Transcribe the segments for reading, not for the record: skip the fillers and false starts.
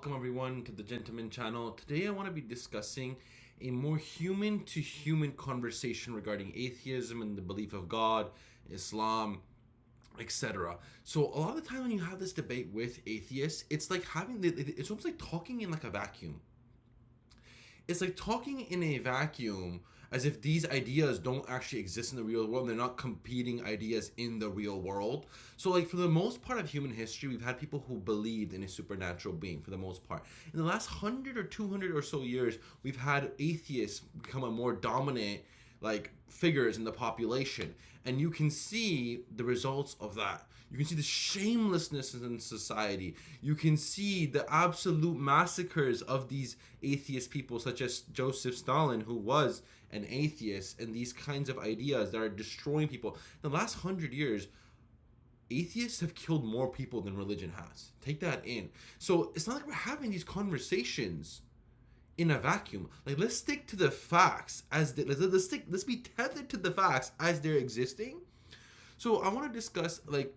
Welcome everyone to the Gentleman channel. Today I want to be discussing a more human to human conversation regarding atheism and the belief of God, Islam, etc. So a lot of the time when you have this debate with atheists, it's like it's almost like talking in like a vacuum. It's like talking in a vacuum as if these ideas don't actually exist in the real world. They're not competing ideas in the real world. So like for the most part of human history, we've had people who believed in a supernatural being for the most part. In the last 100 or 200 or so years, we've had atheists become a more dominant like figures in the population, and you can see the results of that. You can see the shamelessness in society. You can see the absolute massacres of these atheist people, such as Joseph Stalin, who was an atheist, and these kinds of ideas that are destroying people. In the last 100 years, atheists have killed more people than religion has. Take that in. So it's not like we're having these conversations in a vacuum. Like, let's stick to the facts as let's be tethered to the facts as they're existing. So I want to discuss like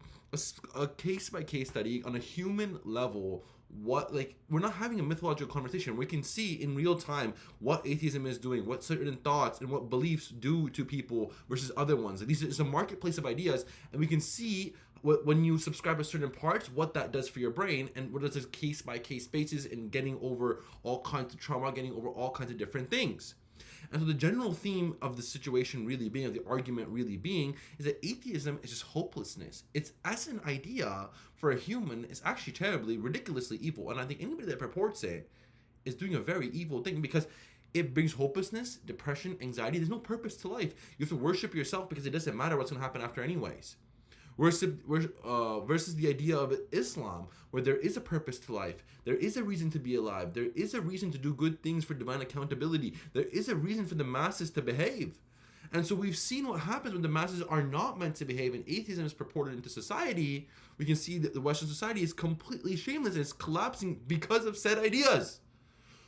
a case by case study on a human level. What, like, we're not having a mythological conversation. We can see in real time what atheism is doing, what certain thoughts and what beliefs do to people versus other ones. Like, these is a marketplace of ideas, and we can see when you subscribe to certain parts, what that does for your brain, and what does this case by case basis in getting over all kinds of trauma, getting over all kinds of different things. And so the general theme of the situation really being, of the argument really being, is that atheism is just hopelessness. It's, as an idea for a human, it's actually terribly, ridiculously evil. And I think anybody that purports it is doing a very evil thing, because it brings hopelessness, depression, anxiety. There's no purpose to life. You have to worship yourself because it doesn't matter what's going to happen after anyways. Versus the idea of Islam, where there is a purpose to life, there is a reason to be alive, there is a reason to do good things for divine accountability, there is a reason for the masses to behave. And so we've seen what happens when the masses are not meant to behave and atheism is purported into society. We can see that the Western society is completely shameless and it's collapsing because of said ideas.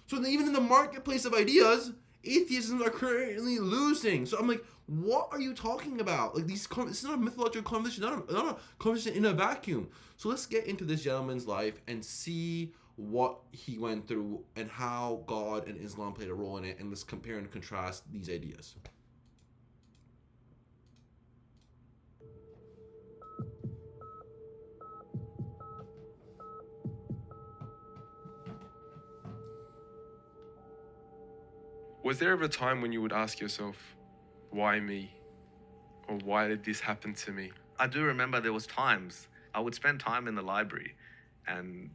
So even in the marketplace of ideas, atheism are currently losing. So I'm like, what are you talking about? Like, this is not a mythological conversation, not a conversation in a vacuum. So let's get into this gentleman's life and see what he went through and how God and Islam played a role in it, and let's compare and contrast these ideas. Was there ever a time when you would ask yourself, why me? Or why did this happen to me? I do remember there was times I would spend time in the library and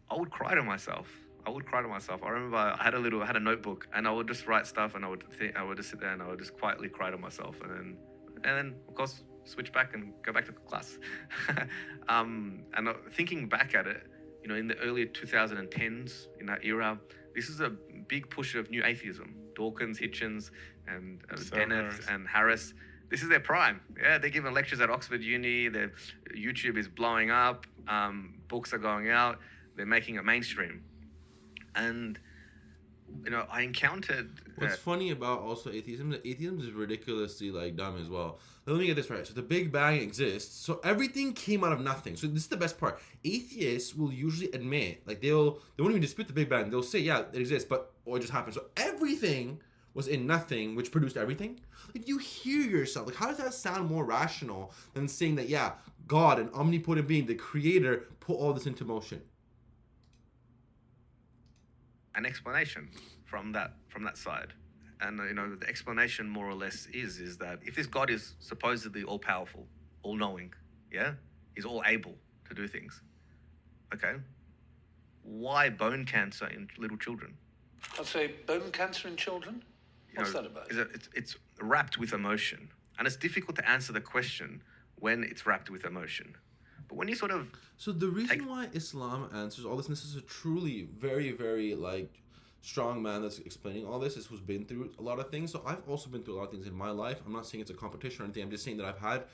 I would cry to myself. I remember I had a notebook, and I would just write stuff, and I would just sit there and I would just quietly cry to myself, and then of course switch back and go back to class. Thinking back at it, in the early 2010s, in that era, this is a big push of new atheism. Dawkins, Hitchens, and Dennett and Harris. This is their prime. Yeah, they're giving lectures at Oxford Uni. Their YouTube is blowing up. Books are going out. They're making it mainstream. And I encountered. What's funny about also atheism, that atheism is ridiculously like dumb as well. Let me get this right. So the Big Bang exists. So everything came out of nothing. So this is the best part. Atheists will usually admit, like they won't even dispute the Big Bang. They'll say, yeah, it exists, but it just happened. So everything was in nothing, which produced everything. Like, you hear yourself. Like, how does that sound more rational than saying that, yeah, God, an omnipotent being, the creator, put all this into motion? An explanation from that side. And the explanation more or less is that if this God is supposedly all powerful, all knowing, yeah, he's all able to do things. Okay, why bone cancer in little children? I'd say bone cancer in children? What's that about? It's wrapped with emotion, and it's difficult to answer the question when it's wrapped with emotion. But when you sort of... So the reason why Islam answers all this, and this is a truly very, very, like, strong man that's explaining all this, is who's been through a lot of things. So I've also been through a lot of things in my life. I'm not saying it's a competition or anything. I'm just saying that I've had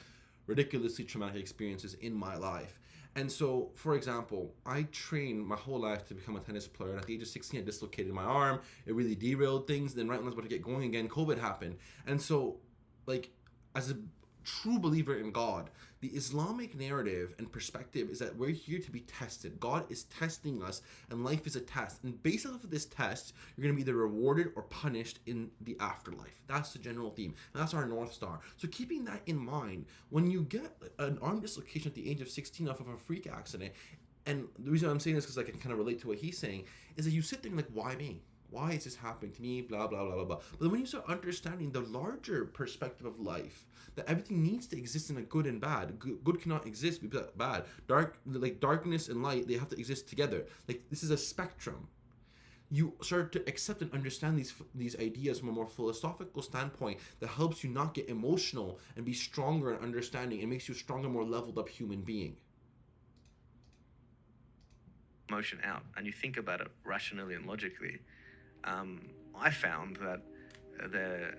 ridiculously traumatic experiences in my life. And so, for example, I trained my whole life to become a tennis player, and at the age of 16, I dislocated my arm. It really derailed things. Then right when I was about to get going again, COVID happened. And so, like, as a true believer in God, the Islamic narrative and perspective is that we're here to be tested. God is testing us, and life is a test. And based off of this test, you're going to be either rewarded or punished in the afterlife. That's the general theme. And that's our North Star. So keeping that in mind, when you get an arm dislocation at the age of 16 off of a freak accident, and the reason I'm saying this because I can kind of relate to what he's saying, is that you sit there and like, why me? Why is this happening to me? Blah, blah, blah, blah, blah. But when you start understanding the larger perspective of life, that everything needs to exist in a good and bad. Good cannot exist without bad. Darkness and light, they have to exist together. Like, this is a spectrum. You start to accept and understand these ideas from a more philosophical standpoint that helps you not get emotional and be stronger in understanding and makes you a stronger, more leveled up human being. Emotion out, and you think about it rationally and logically. I found that the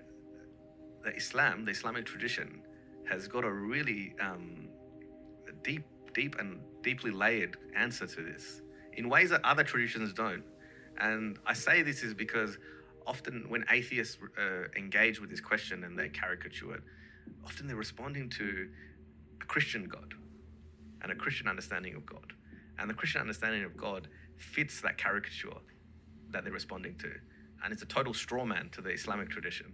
Islam, the Islamic tradition, has got a really deep and deeply layered answer to this in ways that other traditions don't. And I say this is because often when atheists engage with this question and they caricature it, often they're responding to a Christian God and a Christian understanding of God. And the Christian understanding of God fits that caricature that they're responding to. And it's a total straw man to the Islamic tradition,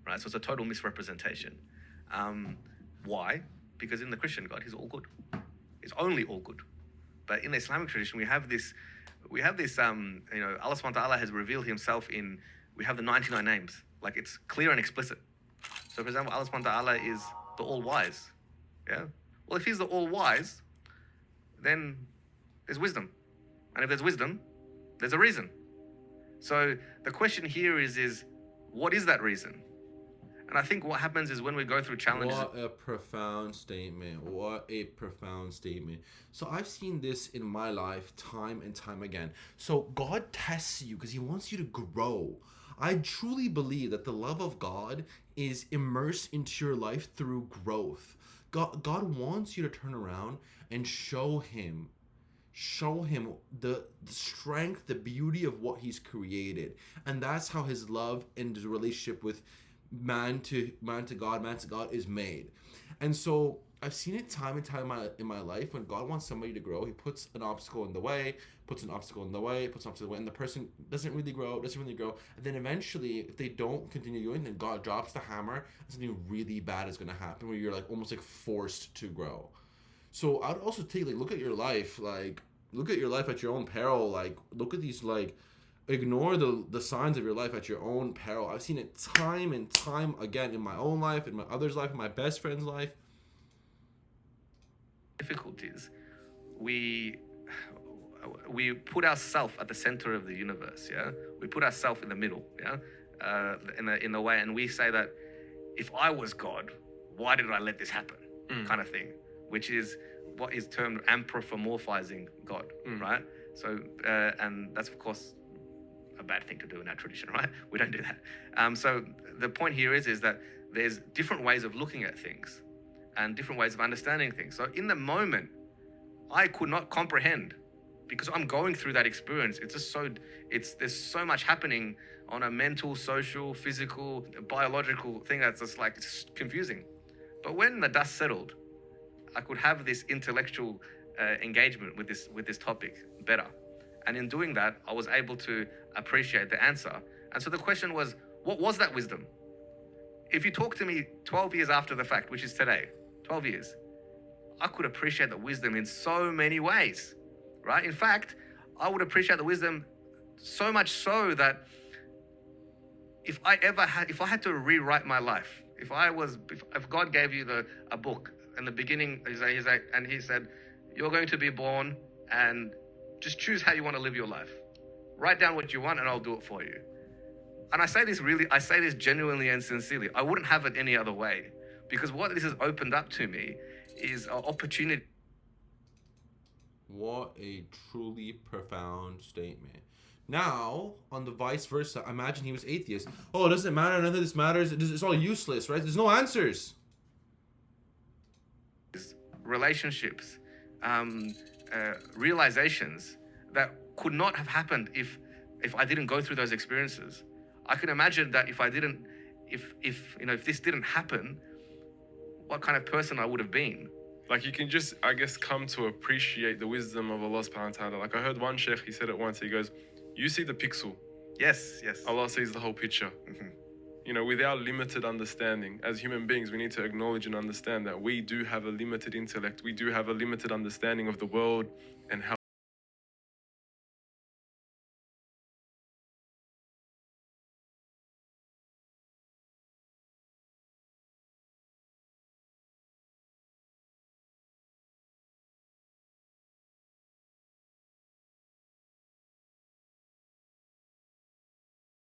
right? So it's a total misrepresentation. Why? Because in the Christian God, he's all good. He's only all good. But in the Islamic tradition, we have this, Allah subhanahu wa ta'ala has revealed himself we have the 99 names. Like, it's clear and explicit. So for example, Allah subhanahu wa ta'ala is the all-wise. Yeah? Well, if he's the all-wise, then there's wisdom. And if there's wisdom, there's a reason. So the question here is what is that reason? And I think what happens is when we go through challenges... What a profound statement. What a profound statement. So I've seen this in my life time and time again. So God tests you because he wants you to grow. I truly believe that the love of God is immersed into your life through growth. God wants you to turn around and show him the strength, the beauty of what he's created. And that's how his love and his relationship with man to God is made. And so I've seen it time and time in my life when God wants somebody to grow. He puts an obstacle in the way, and the person doesn't really grow. And then eventually, if they don't continue going, then God drops the hammer and something really bad is going to happen where you're like almost like forced to grow. So I'd also take look at your life at your own peril. Look at these, ignore the signs of your life at your own peril. I've seen it time and time again in my own life, in my other's life, in my best friend's life. Difficulties. We put ourselves at the center of the universe. Yeah, we put ourselves in the middle. Yeah, in the way, and we say that if I was God, why did I let this happen? Kind of thing, which is what is termed anthropomorphizing God, right? So, and that's of course a bad thing to do in our tradition, right? We don't do that. So the point here is that there's different ways of looking at things and different ways of understanding things. So in the moment, I could not comprehend because I'm going through that experience. It's just there's so much happening on a mental, social, physical, biological thing that's just it's confusing. But when the dust settled, I could have this intellectual engagement with this topic better. And in doing that, I was able to appreciate the answer. And so the question was, what was that wisdom? If you talk to me 12 years after the fact, which is today, 12 years, I could appreciate the wisdom in so many ways, right? In fact, I would appreciate the wisdom so much so that if I had to rewrite my life, if God gave you a book in the beginning, and he said, you're going to be born and just choose how you want to live your life. Write down what you want and I'll do it for you. And I say this genuinely and sincerely. I wouldn't have it any other way, because what this has opened up to me is an opportunity. What a truly profound statement. Now, on the vice versa, imagine he was atheist. Oh, it doesn't matter. None of this matters. It's all useless, right? There's no answers. Relationships, realizations that could not have happened if I didn't go through those experiences. I can imagine that if this didn't happen, what kind of person I would have been. Like you can just, I guess, come to appreciate the wisdom of Allah subhanahu wa ta'ala. Like I heard one sheikh, he said it once, he goes, you see the pixel, Yes. Allah sees the whole picture. You know, with our limited understanding, as human beings, we need to acknowledge and understand that we do have a limited intellect. We do have a limited understanding of the world and how